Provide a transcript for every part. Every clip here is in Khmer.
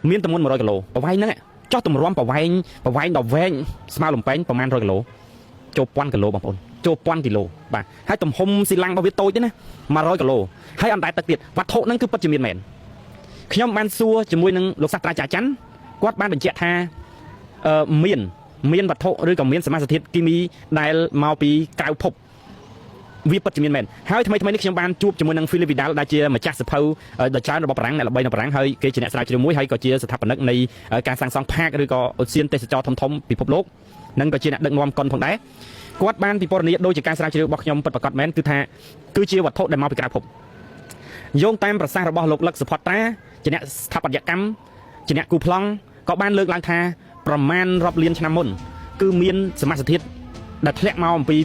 មានទម្ងន់100គីឡូប្រវែងហ្នឹងចោះទម្រាំប្រវែងដល់វែងស្មើលំពេងប្រមាណ100គីឡូចូល1000គីឡូបងប្អូនចូល1000គីឡូបាទហើយទំហំស៊ីឡាំងរបស់វាតូចទេណា100គីឡូហើយអណ្ដែតទឹកទៀតវត្ថុហ្នឹងគឺពិតជាមានមែនខ្ញុំបានសួរជាមួយនឹងលោកសាស្ត្រាចារ្យច័ន្ទគាត់បានបញ្ជាក់ថាមានវត្ថុឬក៏មានសមាសធាតុគីមីដែលមកពីក្រៅភពវាពិតជាមានមែនហើយថ្មីនេះខ្ញុំបានជួបជាមួយនឹង Philip Vidal ដែលជាម្ចាស់សភៅដ៏ច្រើនរបស់បារាំងអ្នកល្បីនៅបារាំងហើយគេជាអ្នកស្រាវជ្រាវមួយហើយក៏ជាស្ថាបនិកនៃការសាងសង់ផាកឬក៏ឧទ្យានទេសចរធំពិភពលោកនិងក៏ជាអ្នកដឹកនាំកុនផងដែរគាត់បានពិពណ៌នាដោយជាការស្រាវជ្រាវរបស់ខ្ញុំពិតប្រាកដមែនគឺថាគឺជាវត្ថុដែលមកពីក្រៅភពយោងតាមប្រសាសន៍របស់លោកលឹកសុផតតាជាអ្នកស្ថាបត្យកម្មជាអ្នកគូប្លង់ក៏បានលើកឡើងថាប្រមាណរាប់លានឆ្នាំមុនគឺមានសមាសធាតុដែលធ្លាក់មកអំពី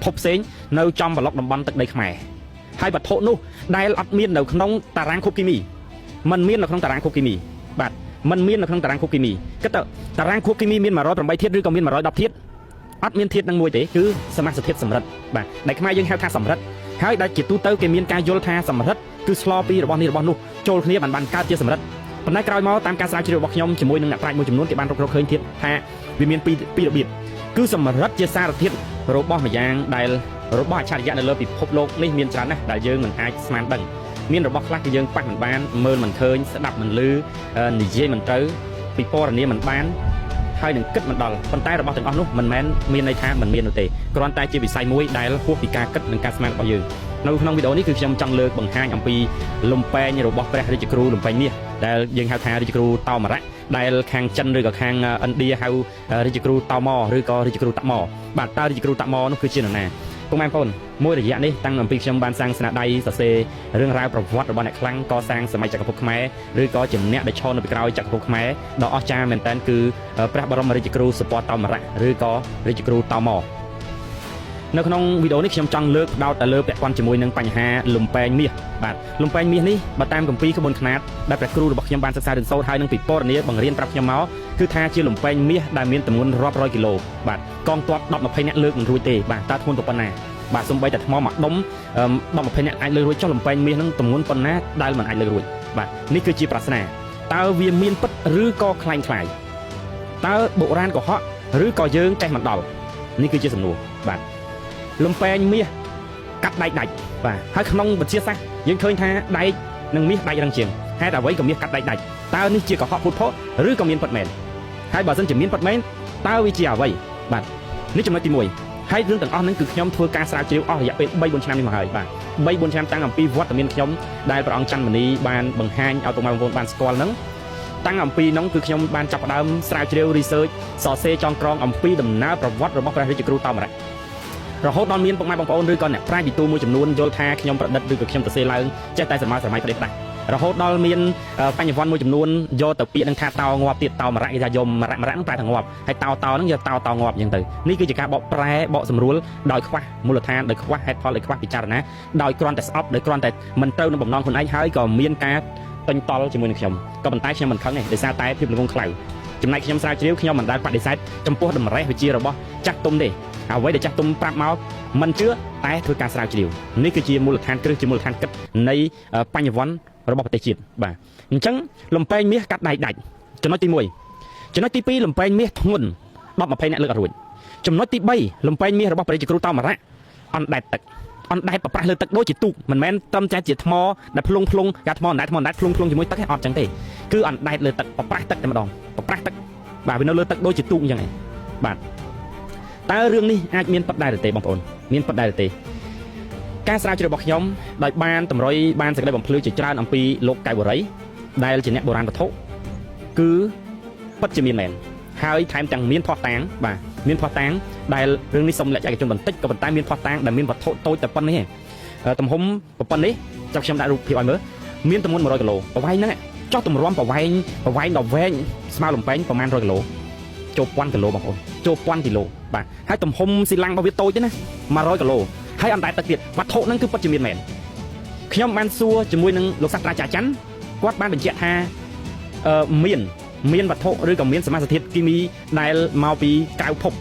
ភពផ្សេងនៅចំប្លុកតំបន់ទឹកដីខ្មែរហើយវត្ថុនោះដែលអត់មាននៅក្នុងតារាងខូបគីមីมันមាននៅក្នុងតារាងខូបគីមីបាទมันមាននៅក្នុងតារាងខូបគីមីគិតទៅតារាងខូបគីមីមាន108ធាតុឬក៏មាន110ធាតុអត់មានធាតុនឹងមួយទេគឺសមាសធាតុសម្រិតបាទដែលខ្មែរយើងហៅថាសម្រិតហើយដែលជាទូទៅគេមានការយល់ថាសម្រិតគឺស្លោពីរបស់នេះរបស់នោះចូលគ្នាបានកើតជាសម្រិតប៉ុន្តែក្រោយមកតាមការស្រាវជ្រាវរបស់ខ្ញុំជាមួយនឹងអ្នកប្រាជ្ញមួយចំនួនគេបានរកឃើញទៀតថាវាមានពីររបៀបគឺសម្រិតជាសារធាតុរបស់ម្យ៉ាងដែលរបស់អច្ឆរិយៈនៅលើពិភពលោកនេះមានច្រើនណាស់ដែលយើងមិនអាចស្មានដឹងមានរបស់ខ្លះគឺយើងប៉ះមិនបានមើលមិនឃើញស្ដាប់មិនឮនិយាយមិនត្រូវពិពណ៌នាមិនបានហើយនឹងគិតមិនដល់ប៉ុន្តែរបស់ទាំងអស់នោះមិនមែនមានន័យថាមិនមាននោះទេគ្រាន់តែជាវិស័យមួយដែលហួសពីការគិតនិងការស្មានរបស់យើងនៅក្នុងវីដេអូនេះគឺខ្ញុំចង់លើកបង្ហាញអំពីលំពេងរបស់ព្រះរាជគ្រូលំពេងមាសដែលយើងហៅថារាជគ្រូតោមរៈដែលខាងចិនឬក៏ខាងឥណ្ឌាហៅរាជគ្រូតោមឬក៏រាជគ្រូតមបាទតើរាជគ្រូតមនោះគឺជានរណាពុកម៉ែបងប្អូនមួយរយៈនេះតាំងអំពីខ្ញុំបានសាងស្នាដៃសរសេររឿងរ៉ាវប្រវត្តិរបស់អ្នកខ្លាំងកសាងសម័យចក្រភពខ្មែរឬក៏ជាអ្នកដែលឈរនៅពីក្រោយចក្រភពខ្មែរដ៏អស្ចារ្យមែនទែនគឺព្រះបរមរាជគ្រូសុពតោមរៈឬក៏រាជគ្រូតមនៅក្នុងវីដេអូនេះខ្ញុំចង់លើកផ្ដោតទៅលើពាក់ព័ន្ធជាមួយនឹងបញ្ហាលំពេងមាសបាទលំពេងមាសនេះបើតាមគម្ពីរក្បួនខ្នាតដែលព្រះគ្រូរបស់ខ្ញុំបានសិក្សារៀនសូត្រហើយនឹងពិពណ៌នាបង្រៀនប្រាប់ខ្ញុំមកគឺថាជាលំពេងមាសដែលមានទម្ងន់រាប់រយគីឡូបាទកងទ័ព10 20នាក់លើកមិនរួចទេបាទតើធ្ងន់ទៅប៉ុណ្ណាបាទសំបីតែថ្មមួយដុំ10 20នាក់អាចលើករួចចុះលំពេងមាសនឹងទម្ងន់ប៉ុណ្ណាដែលមិនអាចលើករួចបាទនេះគឺជាប្រស្នាតើវាមានពិតឬក៏คล้ายតើបុរាណកុហកឬក៏យើងចេះមិនដល់នេះគឺជាសំណួរបាទលំពេងមាសកាត់ដែកដាច់បាទហើយក្នុងវិទ្យាសាស្ត្រយើងឃើញថាដែកនិងមាសដាច់រឹងជាងហេតុអ្វីក៏មាសកាត់ដែកដាច់តើនេះជាកុហកពុតផុសឬក៏មានពិតមែនហើយបើសិនជាមានពិតមែនតើវាជាអ្វីបាទនេះចំណុចទី1ហើយរឿងទាំងអស់ហ្នឹងគឺខ្ញុំធ្វើការស្រាវជ្រាវអស់រយៈពេល 3-4 ឆ្នាំនេះមកហើយបាទ 3-4 ឆ្នាំតាំងអំពីវត្តមានខ្ញុំដែលព្រះអង្គច័ន្ទមនីបានបង្ហាញឲ្យពុកម៉ែបងប្អូនបានស្គាល់ហ្នឹងតាំងអំពីហ្នឹងគឺខ្ញុំបានចាប់ផ្ដើមស្រាវជ្រាវ research សរសេរចងក្រងអំពីដំណើរប្រវត្តិរបស់ព្រះរាជគ្រូតោមរៈរហូតដល់មានពុកម៉ែបងប្អូនឬក៏អ្នកប្រាជ្ញពិទូមួយចំនួនយល់ថាខ្ញុំប្រឌិតឬក៏ខ្ញុំសរសេរឡើងចេះតែសម័យផ្ដេសផ្ដាស់រហូតដល់មានបញ្ញវន្តមួយចំនួនយកទៅពាក្យនឹងថាតោងាប់ទៀតតោមរៈគេថាយមរៈហ្នឹងប្រែថាងាប់ហើយតោហ្នឹងយកតោងាប់អញ្ចឹងទៅនេះគឺជាការបកប្រែបកសម្រួលដោយខ្វះមូលដ្ឋានដោយខ្វះហេតុផលដោយខ្វះពិចារណាដោយគ្រាន់តែស្អប់ដោយគ្រាន់តែមិនត្រូវនឹងបំណងខ្លួនឯងហើយក៏មានការទិញតល់ជាមួយនឹងខ្ញុំក៏ប៉ុន្តែខ្ញុំមិនខឹងទេដោយសារតែភាពល្ងងខ្លៅចំណែកខ្ញុំស្រាវជ្រាវខ្ញុំមិនដែលបដិសេធចំពោះតម្រេះវិជារបស់ចាស់ទុំទេអ្វីដែលចាស់ទុំប្រាប់មកមិនជឿតែធ្វើការស្រាវជ្រាវនេះគឺជាមូលដ្ឋានគ្រឹះជាមូលដ្ឋានគិតនៃបញ្ញវន្តរបស់ប្រទេសជាតិបាទអញ្ចឹងលំពេងមាសកាត់ដៃដាច់ចំណុចទី1ចំណុចទី2លំពេងមាសធ្ងន់10-20អ្នកលើកអត់រួចចំណុចទី3លំពេងមាសរបស់ព្រះរាជគ្រូតោមរៈអណ្ដែតទឹកអណ្ដែតប្រប្រាស់លើទឹកដូចជាទូកមិនមែនត្រឹមតែជាថ្មដែលផ្លុងកាថ្មអណ្ដែតផ្លុងជាមួយទឹកទេអត់ចឹងទេគឺអណ្ដែតលើទឹកប្រប្រាស់ទឹកតែម្ដងប្រប្រាស់ទឹកបាទវានៅលើទឹកដូចជាទូកអញ្ចឹងឯងបាទតើរឿងនេះអាចមានពិតដែរឬទេបងប្អូនមានពិតដែរឬទេការស្រាវជ្រាវរបស់ខ្ញុំដោយបានតម្រុយបានសេចក្តីបំភ្លឺជាច្រើនអំពីលោកកែវបុរីដែលជាអ្នកបុរាណវត្ថុគឺពិតជាមានមែនហើយថែមទាំងមានភស្តុតាងបាទមានភស្តុតាងដែលរឿងនេះសូមលក្ខណៈជនបន្តិចក៏ប៉ុន្តែមានភស្តុតាងដែលមានវត្ថុតូចតែប៉ុណ្្នេះទំហំប៉ុណ្្នេះចាំខ្ញុំដាក់រូបភាពឲ្យមើលមានទម្ងន់100គីឡូប្រវែងហ្នឹងចោះទម្រាំប្រវែងដល់វែងស្មើលំពេងប្រមាណ100គីឡូចូល1000គីឡូបងប្អូនចូល1000គីឡូបាទហើយទំហំស៊ីឡាំងរបស់វាតូចទេណា100គីឡូហើយអណ្ដែតទឹកទៀតវត្ថុហ្នឹងគឺពិតជាមានមែនខ្ញុំបានសួរជាមួយនឹងលោកសាស្ត្រាចារ្យច័ន្ទគាត់បានបញ្ជាក់ថាមានវត្ថុឬក៏មានសមាសធាតុគីមីដែលមកពីក្រៅភព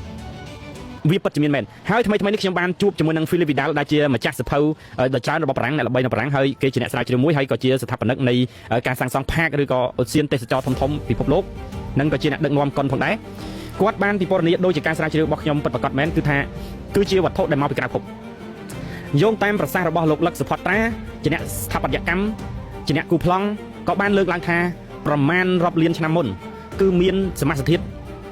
វាពិតជាមានមែនហើយថ្មីនេះខ្ញុំបានជួបជាមួយនឹង Philip Vidal ដែលជាម្ចាស់សិភៅដ៏ច្រើនរបស់បារាំងអ្នកល្បីនៅបារាំងហើយគេជាអ្នកស្រាវជ្រាវមួយហើយក៏ជាស្ថាបនិកនៃការសាងសង់ផាកឬក៏ឧទ្យានទេសចរធំពិភពលោកនិងក៏ជាអ្នកដឹកនាំកុនផងដែរគាត់បានពិពណ៌នាដូចជាការស្រាវជ្រាវរបស់ខ្ញុំពិតប្រាកដមែនគឺថាគឺជាវត្ថុដែលមកពីក្រៅភពយោងតាមប្រសាសន៍របស់លោកលឹកសុផតត្រាជាអ្នកស្ថាបត្យកម្មជាអ្នកគូប្លង់ក៏បានលើកឡើងថាប្រមាណរាប់លានឆ្នាំមុនគឺមានសមាសធាតុ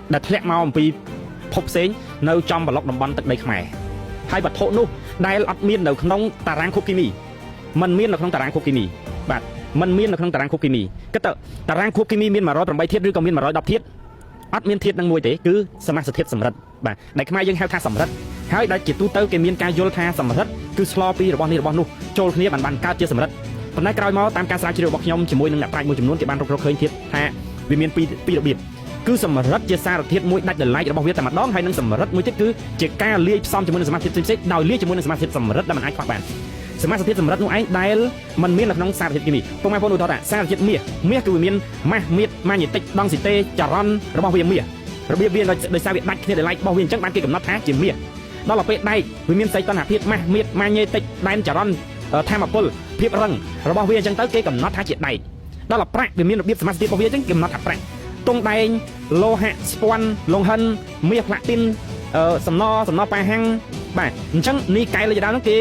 ដែលធ្លាក់មកអំពីភពផ្សេងនៅចំប្លុកតំបន់ទឹកដីខ្មែរហើយវត្ថុនោះដែលអត់មាននៅក្នុងតារាងខូបគីមីมันមាននៅក្នុងតារាងខូបគីមីបាទมันមាននៅក្នុងតារាងខូបគីមីគិតទៅតារាងខូបគីមីមាន108ធាតុឬក៏មាន110ធាតុអត់មានធាតុនឹងមួយទេគឺសមាសធាតុសម្រិតបាទដែលខ្មែរយើងហៅថាសម្រិតហើយដែលជាទូទៅគេមានការយល់ថាសម្រិតគឺឆ្លពីរបស់នេះរបស់នោះចូលគ្នាបានកើតជាសម្រិតប៉ុន្តែក្រោយមកតាមការស្រាវជ្រាវរបស់ខ្ញុំជាមួយនឹងអ្នកប្រាជ្ញមួយចំនួនគេបានរកឃើញធាតុថាវាមានពីររបៀបគឺសម្រិតជាសារធាតុមួយដាច់ដោយឡែករបស់វាតែម្ដងហើយនឹងសម្រិតមួយទៀតគឺជាការលាយផ្សំជាមួយនឹងសមាសធាតុផ្សេងៗដោយលាយជាមួយនឹងសមាសធាតុសម្រិតដែលមិនអាចខ្វះបានសមាសធាតុសម្រិតនោះឯងដែលมันមាននៅក្នុងសារធាតុគីមីពុកម៉ែបងប្អូនឧទាហរណ៍ថាសារធាតុមាសគឺវាមានម៉ាស់មៀតម៉ាញេទិកដង់ស៊ីតេចរន្តរបស់វាមាសរបៀបវាដោយសារវាដាច់គ្នាដោយឡែករបស់វាអញ្ចឹងបានគេកំណត់ថាជាមាសដល់ទៅពេលដែកវាមានសីតុណ្ហភាពម៉ាស់មៀតម៉ាញេទិកដែនចរន្តធម្មពលភាពរឹងរបស់វាអញ្ចឹងទៅគេកំណត់ថាជាដែកដល់ប្រាក់វាមានរបៀបសមាសធាតុរបស់វាអញ្ចឹងគេកំណត់ថាប្រាក់តុងដែងលោហៈស្ពាន់លង្ហិនមាសផ្លាទីនសំណប៉ាហាំងបាទអញ្ចឹងនេះកែលេខដើមហ្នឹងគ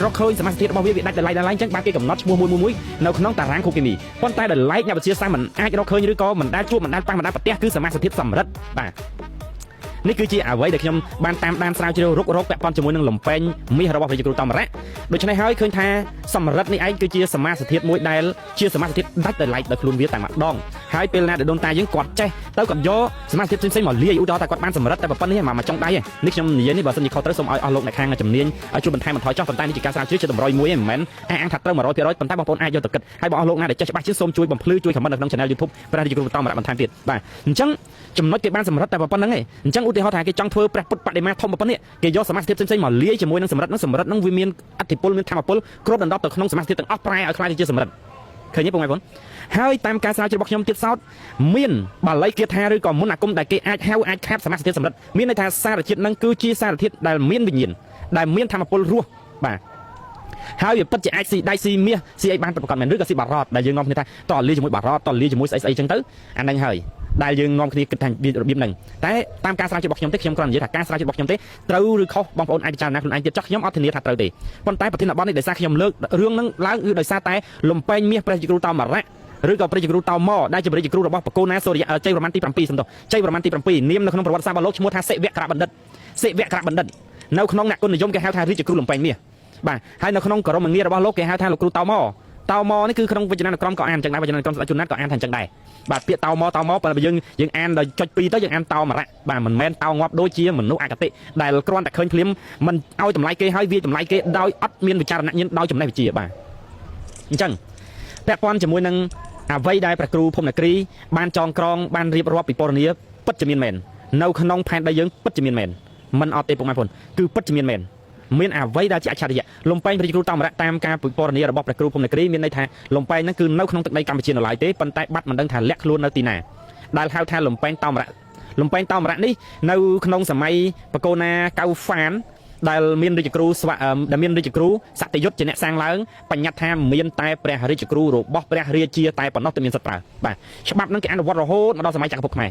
េរកឃើញសមាសធាតុរបស់វាដាច់ដោយឡែកអញ្ចឹងបានគេកំណត់ឈ្មោះមួយនៅក្នុងតារាងខូបគីមីប៉ុន្តែដោយឡែកអ្នកវិទ្យាសាស្ត្រមិនអាចរកឃើញឬក៏មិនដែលជួបមិនដែលប៉ះមិនដែលប្រទះគឺសមាសធាតុសម្រិតបាទនេះគឺជាអ្វីដែលខ្ញុំបានតាមដានស្រាវជ្រាវរកពាក់ព័ន្ធជាមួយនឹងលំពេងមាសរបស់ព្រះជាគ្រូតមរៈដូច្នេះហើយឃើញថាសម្រិតនេះឯងគឺជាសមាសធាតុមួយដែលជាសមាសធាតុដាច់ដោយឡែកដោយខ្លួនវាតែម្ដងហើយពេលណាដែលដូនតាយើងគាត់ចេះទៅគាត់យកសមាសធាតុផ្សេងៗមកលាយឧទាហរណ៍ថាគាត់បានសម្រិតតែប៉ុណ្្នេះមកចុងដៃឯងនេះខ្ញុំនិយាយនេះបើសិនជាខុសត្រូវសូមឲ្យអស់លោកអ្នកខាងជំនាញជួយបន្ថែមបន្ថយចុះប៉ុន្តែនេះជាការស្រាវជ្រាវជាតម្រុយមួយឯងមិនមែនអាងថាត្រូវ 100% ប៉ុន្តែបងប្អូនអាចយកទៅគិតហើយបងអស់លោកណាដែលចេះច្បាស់ជាងសូមជួយបំភ្លឺជួយខមមិននៅក្នុង Channel YouTube ព្រះរាជគ្រូតមរៈបន្ថែមទៀតបាទអញ្ចឹងចំណុចគេបានសម្រិតតែប៉ុណ្្នឹងឯងអញ្ចឹងឧទាហរណ៍ថាគេចង់ធ្វើព្រះពុទ្ធបដិមាធំប៉ុណ្្នេះគេយកសមាសធាតុផ្សេងៗមកលាយជាមួយនឹងសម្រិតហ្នឹងវាមានអធិពលមានធម្មពលគ្របដណ្ដប់ទៅក្នុងសមាសធាតុទាំងអស់ប្រែឲ្យខ្លាយទៅជាសម្រិតឃើញទេបងប្អូនហើយតាមការស្រាវជ្រាវរបស់ខ្ញុំទៀតសោតមានបាលីគាថាឬក៏មុនអាគមដែលគេអាចខាបសមាសធាតុសម្រិតមានន័យថាសារជាតិហ្នឹងគឺជាសារធាតុដែលមានវិញ្ញាណដែលមានធម្មពលរស់បាទហើយវាពិតជាអាចស៊ីដៃស៊ីមាសស៊ីអីបានប្រកបមែនឬក៏ស៊ីបារ៉តដែលយើងនាំគ្នាថាតលាយជាមួយបារ៉តតលាយជាមួយស្អីចឹងទៅអាហ្នឹងហើយដែលយើងនាំគ្នាគិតថារបៀបហ្នឹងតែតាមការស្រាវជ្រាវរបស់ខ្ញុំទេខ្ញុំគ្រាន់តែនិយាយថាការស្រាវជ្រាវរបស់ខ្ញុំទេត្រូវឬខុសបងប្អូនអាចពិចារណាខ្លួនឯងទៀតចុះខ្ញុំអត់ធានាថាត្រូវទេប៉ុន្តែប្រធានបទនេះដោយសារខ្ញុំលើករឿងហ្នឹងឡើងគឺដោយសារតែលំពេងមាសព្រះជាគ្រូតមរៈឬក៏ព្រះជាគ្រូតមដែលជាព្រះជាគ្រូរបស់បកូណាសូរិយជ័យប្រមាណទី7សំដៅជ័យប្រមាណទី7នាមនៅក្នុងប្រវត្តិសាស្ត្ររបស់លោកឈ្មោះថាសិវក្របណ្ឌិតនៅក្នុងអ្នកគុណនិយមគេហៅថារាជគ្រូលំពេងមាសបាទហើយនៅក្នុងក្រមងាររបស់លោកគេហៅថាលោកគ្រូតមនេះគឺក្នុងវចនានុក្រមក៏អានអញ្ចឹងដែរវចនានុក្រមស្ដេចជួនណាត់ក៏អានថាអញ្ចឹងដែរបាទពាក្យតមប៉ុន្តែយើងអានដល់ចុច2ទៅយើងអានតមរៈបាទមិនមែនតងាប់ដូចជាមនុស្សអកតេដែលគ្រាន់តែឃើញភ្លាមមិនឲ្យតម្លៃគេហើយវាតម្លៃគេដោយអត់មានវិចារណញ្ញាណដោយចំណេះវិជ្ជាបាទអញ្ចឹងពាក់ព័ន្ធជាមួយនឹងអ្វីដែលព្រះគ្រូភូមិនគរីបានចងក្រងបានរៀបរាប់ពីពរនីពិតជាមានមែននៅក្នុងផែនដីយើងពិតជាមានមែនមិនអត់ទេពុកម៉ែបងប្អូនគឺពិតជាមានមែនមានអ្វីដែលជាអច្ឆរិយៈលំពេងព្រះគ្រូតមរៈតាមការពិពណ៌នារបស់ព្រះគ្រូភូមិនគរីមានន័យថាលំពេងហ្នឹងគឺនៅក្នុងទឹកដីកម្ពុជានៅឡើយទេប៉ុន្តែបាត់មិនដឹងថាលាក់ខ្លួននៅទីណាដែលហៅថាលំពេងតមរៈនេះនៅក្នុងសម័យបកូណាកៅហ្វានដែលមានរាជគ្រូសក្តិយុទ្ធជាអ្នកសាងឡើងបញ្ញត្តិថាមានតែព្រះរាជគ្រូរបស់ព្រះរាជាតែប៉ុណ្ណោះទើបមានសិទ្ធិប្រើបាទច្បាប់ហ្នឹងគេអនុវត្តរហូតមកដល់សម័យចក្រភពខ្មែរ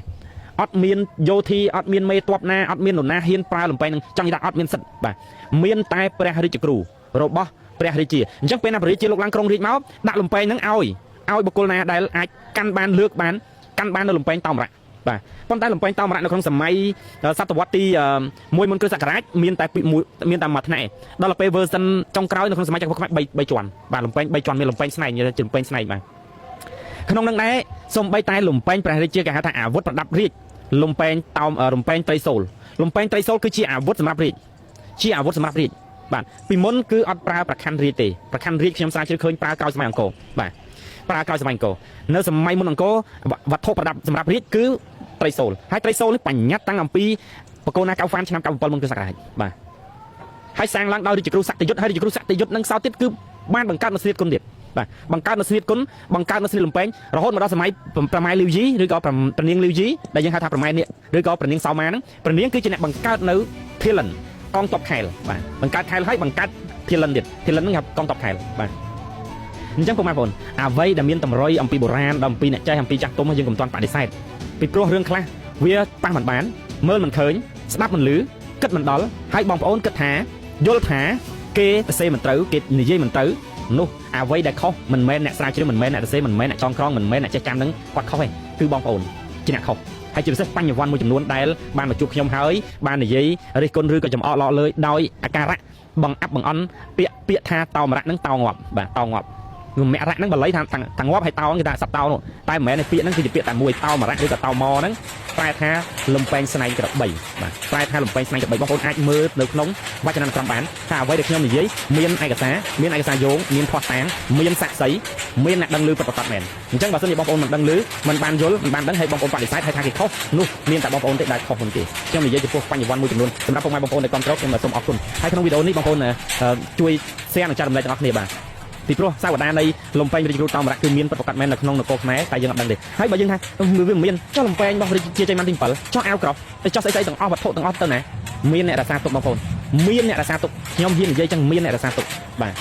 អត់មានយោធីអត់មានមេតបណាអត់មាននរណាហ៊ានប្រើលំពេងនឹងចង់និយាយថាអត់មានសិទ្ធិបាទមានតែព្រះរាជគ្រូរបស់ព្រះរាជាអញ្ចឹងពេលណាព្រះរាជាលោកឡើងក្រុងរាជមកដាក់លំពេងនឹងឲ្យបុគ្គលណាដែលអាចកាន់បានលើកបានកាន់បាននៅលំពេងតមរៈបាទប៉ុន្តែលំពេងតមរៈនៅក្នុងសម័យសតវត្សទី1មុនគ្រិស្តសករាជមានតែមួយថ្នាក់ដល់ទៅពេល version ចុងក្រោយនៅក្នុងសម័យចក្រភពខ្មែរ3ជាន់បាទលំពេង3ជាន់មានលំពេងស្នែងជាលំពេងស្នែងបាទក្នុងនឹងដែរសូម្បីតែលំពេងព្រះរាជាគេហៅថាអាវុធប្រដាប់រាជលំពេងត្រីសូលគឺជាអាវុធសម្រាប់រាជបាទពីមុនគឺអត់ប្រើប្រខ័ណ្ឌរាជទេប្រខ័ណ្ឌរាជខ្ញុំស្រាវជ្រាវឃើញប្រើក្រោយសម័យអង្គរបាទប្រើក្រោយសម័យអង្គរនៅសម័យមុនអង្គរវត្ថុប្រដាប់សម្រាប់រាជគឺត្រីសូលហើយត្រីសូលនេះបញ្ញត្តិតាំងអំពីបកូណាកៅហ្វានឆ្នាំ97មុនគ្រិស្តសករាជបាទហើយសាងឡើងដោយរាជគ្រូសក្តិយុទ្ធហើយរាជគ្រូសក្តិយុទ្ធនឹងសោតទៀតគឺបានបង្កើតនូវស្នៀតគុណទៀតបាទបង្កើតនូវស្នៀតគុណបង្កើតនូវស្នៀតលំពេងរហូតមកដល់សម័យប្រម៉ែលីវយីឬក៏ព្រះនាងលីវយីដែលយើងហៅថាប្រម៉ែនេះឬក៏ព្រះនាងសោមាហ្នឹងព្រះនាងគឺជាអ្នកបង្កើតនៅ ធាលិនកងតបខែលបាទបង្កើតខែលហើយបង្កើតធាលិនទៀតធាលិនហ្នឹងครับកងតបខែលបាទអញ្ចឹងពុកម៉ែបងប្អូនអ្វីដែលមានតម្រុយអំពីបុរាណអំពីអ្នកចេះអំពីចាស់ទុំយើងកុំទាន់បដិសេធពីព្រោះរឿងខ្លះវាប៉ះមិនបានមើលមិនឃើញស្ដាប់មិនឮគិតមិនដល់ហើយបងប្អូនគិតថាយល់ថាគេសរសេរមិនត្រូវគេនិយាយមិនត្រូវនោះអ្វីដែលខុសមិនមែនអ្នកស្រាវជ្រាវមិនមែនអ្នកសរសេរមិនមែនអ្នកចងក្រងមិនមែនអ្នកចេះចាំនឹងគាត់ខុសទេគឺបងប្អូនជាអ្នកខុសហើយជាពិសេសបញ្ញវន្តមួយចំនួនដែលបានមកជួបខ្ញុំហើយបាននិយាយរិះគន់ឬក៏ចំអកឡកលើយដោយអាការៈបង្អាប់បង្អន់ពាក្យថាតោមរៈនឹងតោងាប់បាទតោងាប់មរៈហ្នឹងបល័យថាងាប់ហើយតោគេថាសត្វតោនោះតែមិនមែនពាក្យហ្នឹងគឺជាពាក្យតែមួយតោមរៈឬក៏តោមហ្នឹងប្រែថាលំពេងស្នែងក្របីបាទប្រែថាលំពេងស្នែងក្របីបងប្អូនអាចមើលនៅក្នុងវចនានុក្រមបានថាអ្វីដែលខ្ញុំនិយាយមានឯកសារយោងមានភស្តុតាងមានសាក្សីមានអ្នកដឹងឮពិតប្រាកដមែនអញ្ចឹងបើសិនជាបងប្អូនមិនដឹងឮមិនបានយល់មិនបានដឹងហើយបងប្អូនបដិសេធហើយថាគេខុសនោះមានតែបងប្អូនទេដែលខុសមិនទេខ្ញុំនិយាយចំពោះបញ្ញវន្តមួយចំនួនសម្រាប់ពុកម៉ែបងប្អូនដែលគ្រប់គ្រងខ្ញុំសូមអរគុណហើយក្នុងវីដេអូនេះបងប្អូនជួយ share និងចែករំលែកទាំងអស់គ្នាបាទពីព្រោះសាវតានៃលំពេងរាជគ្រូតោមរៈគឺមានប្រកាសមែននៅក្នុងនគរខ្មែរតែយើងអត់ដឹងទេហើយបើយើងថាវាមានចុះលំពេងរបស់រាជាជ័យម៉ាន់ទី7ចុះអាវក្រោះទៅចុះស្អីទាំងអស់វត្ថុទាំងអស់ទៅណាមានអ្នករក្សាទុកបងប្អូនមានអ្នករក្សាទុកខ្ញុំហ៊ាននិយាយចឹងមានអ្នករក្សាទុកបាទ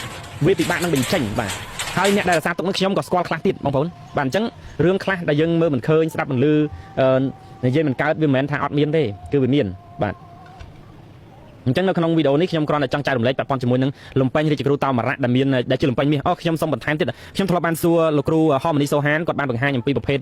វាពិបាកនឹងបញ្ចេញបាទហើយអ្នកដែលរក្សាទុកនឹងខ្ញុំក៏ស្គាល់ខ្លះទៀតបងប្អូនបាទអញ្ចឹងរឿងខ្លះដែលយើងមើលមិនឃើញស្ដាប់មិនឮនិយាយមិនកើតវាមិនមែនថាអត់មានទេគឺវាមានបាទអញ្ចឹងនៅក្នុងវីដេអូនេះខ្ញុំគ្រាន់តែចង់ចែករំលែកពាក់ព័ន្ធជាមួយនឹងលំពេញរាជគ្រូតោមរៈដែលមានដែលជាលំពេញមាសខ្ញុំសូមបន្ថែមទៀតខ្ញុំធ្លាប់បានសួរលោកគ្រូហមនីសូហានគាត់បានបង្ហាញអំពីប្រភេទ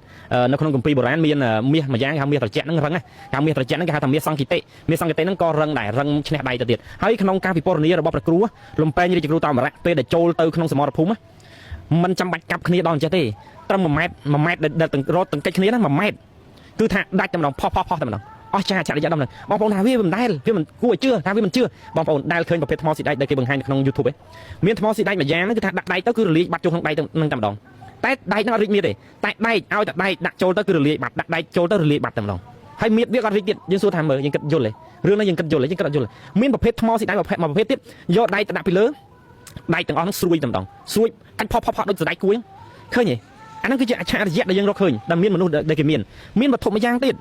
នៅក្នុងគម្ពីរបុរាណមានមាសមួយយ៉ាងគេហៅមាសត្រជាក់ហ្នឹងរឹងហៅមាសត្រជាក់ហ្នឹងគេហៅថាមាសសង្កេតិហ្នឹងក៏រឹងដែររឹងឈ្នះដៃទៅទៀតហើយក្នុងការពិពណ៌នារបស់ព្រះគ្រូលំពេញរាជគ្រូតោមរៈពេលដែលចូលទៅក្នុងសមរភូមិមិនចាំបាច់កាប់គ្នាដល់អញ្ចេះទេត្រឹម1ម៉ែត្រដែលរត់ទាំងកិច្ចគ្នាណា1ម៉ែត្រគឺថាដាច់តែម្ដងផុសតែម្ដងអស់ចាឆាក់រយៈដល់ហ្នឹងបងប្អូនថាវាមិនដែលវាមិនគួរឲ្យជឿថាវាមិនជឿបងប្អូនដែលឃើញប្រភេទថ្មស៊ីដែកដែលគេបង្ហាញនៅក្នុង YouTube ឯងមានថ្មស៊ីដែកម្យ៉ាងហ្នឹងគឺថាដាក់ដែកទៅគឺរលាយបាត់ចូលក្នុងដែកនឹងតែម្ដងតែដែកហ្នឹងអត់រីកមាសទេតែដែកឲ្យតែដែកដាក់ចូលទៅគឺរលាយបាត់ដាក់ដែកចូលទៅរលាយបាត់តែម្ដងហើយមាសវាក៏រីកទៀតយើងសួរថាមើលយើងគិតយល់ទេរឿងនេះយើងគិតយល់ទេយើងគិតអត់យល់មានប្រភេទថ្មស៊ីដែកប្រភេទទៀតយកដែកទៅដាក់ពីលើដែកទាំងអស់ហ្នឹងស្រួយតែម្ដងស្រួយកាច់ផុសដូចស្ដែកគួយឃើញទេអាហ្នឹងគឺជាអច្ឆរិយៈដែលយើងរកឃើញដែលមានមនុស្សដែលគេមានវត្ថុមួយយ៉ាងទៀត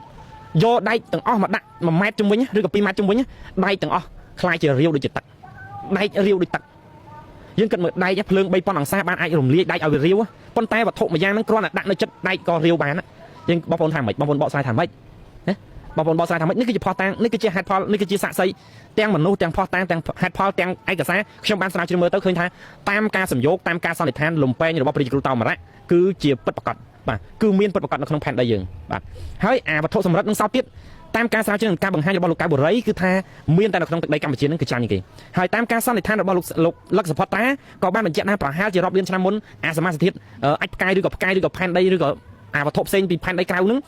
យកដែកទាំងអស់មកដាក់1ម៉ែត្រជុំវិញឬក៏2ម៉ែត្រជុំវិញដែកទាំងអស់คล้ายជារាវដូចជាទឹកដែករាវដូចទឹកយើងគិតមើលដែកភ្លើង3000អង្សាបានអាចរំលាយដែកឲ្យវារាវប៉ុន្តែវត្ថុមួយយ៉ាងហ្នឹងគ្រាន់តែដាក់នៅចិត្តដែកក៏រាវបានយើងបងប្អូនថាម៉េចបងប្អូនបកស្រាយថាម៉េចណាបងប្អូនបកស្រាយថាម៉េចនេះគឺជាផុសតាំងនេះគឺជាហេតុផលនេះគឺជាសាក្សីទាំងមនុស្សទាំងផុសតាំងទាំងហេតុផលទាំងឯកសារខ្ញុំបានស្រាវជ្រាវមើលទៅឃើញថាតាមការសំយោគតាមការសន្និដ្ឋានលំពេងរបស់ព្រះគ្រូតោមរៈគឺជាពិតប្រាកដបាទគឺមានពិតប្រាកដនៅក្នុងផែនដីយើងបាទហើយអាវត្ថុសម្រិតនឹងសោតទៀតតាមការស្រាវជ្រាវនិងការបង្ហាញរបស់លោកកៅបុរីគឺថាមានតែនៅក្នុងទឹកដីកម្ពុជានឹងគឺច្រើនជាងគេហើយតាមការសន្និដ្ឋានរបស់លោកលឹកសុផតតាក៏បានបញ្ជាក់ថាប្រហែលជារាប់លានឆ្នាំមុនអាសមាសធាតុអាចផ្កាយឬក៏ផែនដីឬក៏អាវត្ថុផ្សេងពីផែនដីក្រៅនឹង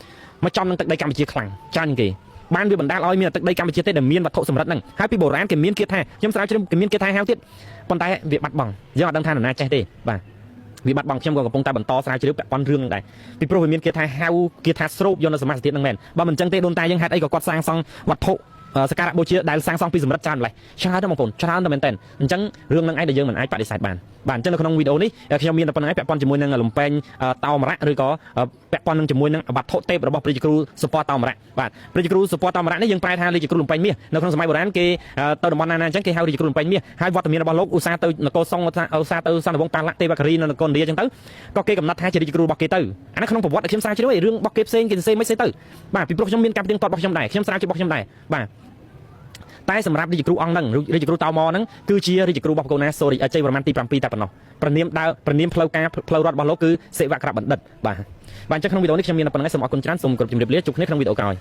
មកចំនឹងទឹកដីកម្ពុជាខ្លាំងច្រើនជាងគេបានវាបណ្ដាលឲ្យមានទឹកដីកម្ពុជាទេដែលមានវត្ថុសម្រិតហ្នឹងហើយពីបុរាណគេមានគាថាខ្ញុំស្រាវជ្រាវគេមានគាថាហៅទៀតប៉ុន្តែវាបាត់បង់យើងអត់ដឹងថានរណាចេះទេបាទវាបាត់បង់ខ្ញុំក៏កំពុងតែបន្តស្រាវជ្រាវពាក់ព័ន្ធរឿងហ្នឹងដែរពីព្រោះវាមានគេថាហៅគេថាស្រូបយកនៅសមាសធាតុហ្នឹងមែនបើមិនអញ្ចឹងទេដូនតាយើងហេតុអីក៏គាត់សាងសង់វត្ថុសក្ការៈបូជាដែលសាងសង់ពីសម្រិតច្រើនម្លេះច្រើនទៅបងប្អូនច្រើនទៅមែនតើអញ្ចឹងរឿងហ្នឹងឯងដែលយើងមិនអាចបដិសេធបានបាទអញ្ចឹងនៅក្នុងវីដេអូនេះខ្ញុំមានតែប៉ុណ្្នឹងឯងពាក់ព័ន្ធជាមួយនឹងលំពេងតោមរៈឬក៏ពាក់ព័ន្ធនឹងជាមួយនឹងវត្ថុទេពរបស់ព្រះគ្រូសុពតោមរៈបាទព្រះគ្រូសុពតោមរៈនេះយើងប្រែថារាជគ្រូលំពេងមាសនៅក្នុងសម័យបុរាណគេទៅតំបន់ណាអញ្ចឹងគេហៅរាជគ្រូលំពេងមាសហើយវត្តមានរបស់លោកឧស្សាហ៍ទៅនគរសុងឧស្សាហ៍ទៅសន្តិវង្សប៉ាឡាក់ទេវគិរីនៅនគរឥណ្ឌាអញ្ចឹងទៅក៏គេកំណត់ថាជារាជគ្រូរបស់គេទៅអានេះក្នុងប្រវត្តិដែលខ្ញុំស្រាវជ្រាវរឿងរបស់គេផ្សេងគេសរសេរមិនស្អីទៅបាទពីព្រោះខ្ញុំមានការផ្ទៀងផ្ទាត់របស់ខ្ញុំដែរខ្ញុំស្រាវជ្រាវរបស់ខ្ញុំដែរបាទតែសម្រាប់រាជគ្រូអង្គហ្នឹងរាជគ្រូតោមហ្នឹងគឺជារាជគ្រូរបស់កូណាសូរីជ័យវរ្ម័នទី7តែប៉ុណ្ណោះប្រនាមផ្លូវការផ្លូវរដ្ឋរបស់លោកគឺសេវក្របណ្ឌិតបាទអញ្ចឹងក្នុងវីដេអូនេះខ្ញុំមានតែប៉ុណ្្នឹងសូមអរគុណច្រើនសូមគោរពជម្រាបលាជួបគ្នាក្នុងវីដេអូក្រោយ